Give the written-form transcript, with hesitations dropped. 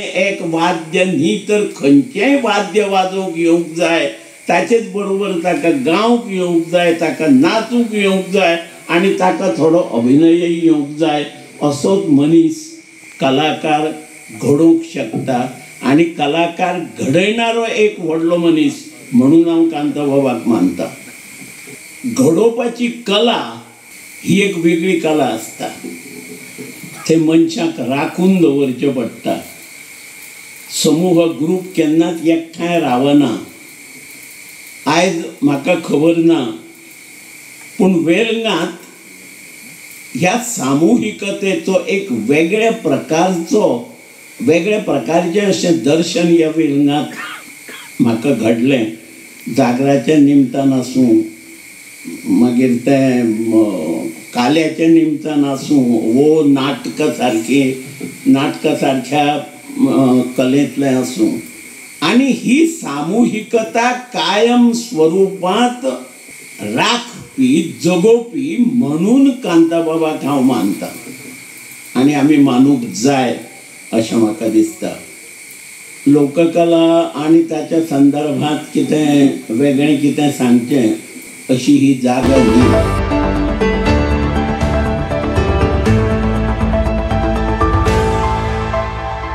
एक वाद्य न्ही तर खंयचेय वाद्य वाजोवंक येवंक जाय, ताचेच बरोबर ताका गावंक येवंक जाय, ताका नाचूंक येवंक जाय आनी ताका थोडो अभिनयय येवंक जाय। असोच मनीस कलाकार घडोवंक शकता आनी कलाकार घडयणारो एक व्हडलो मनीस म्हणून हांव कांताबाबाक मानता। घडोवपाची कला ही एक वेगळी कला आसता, ते मनशाक राखून दवरचें पडटा। समूह ग्रुप केन्नाच एकठांय रावना। आयज म्हाका खबर ना पूण वेलंगांत ह्या सामुहिकतेचो एक वेगळ्या प्रकारचें अशें दर्शन ह्या वेलंगांत म्हाका घडलें। जागराच्या निमतान आसूं, मागीर तें काल्याच्या निमतान आसूं, वो नाटका सारख्या कलेंतलें आसूं, आनी ही सामुहिकता कायम स्वरुपांत राखपी जगोवपी म्हणून कांताबाबाक हांव मानता आनी आमी मानूंक जाय अशें म्हाका दिसता। लोककला आनी ताच्या संदर्भांत कितें वेगळें कितें सांगचें अशी ही जागा न्ही।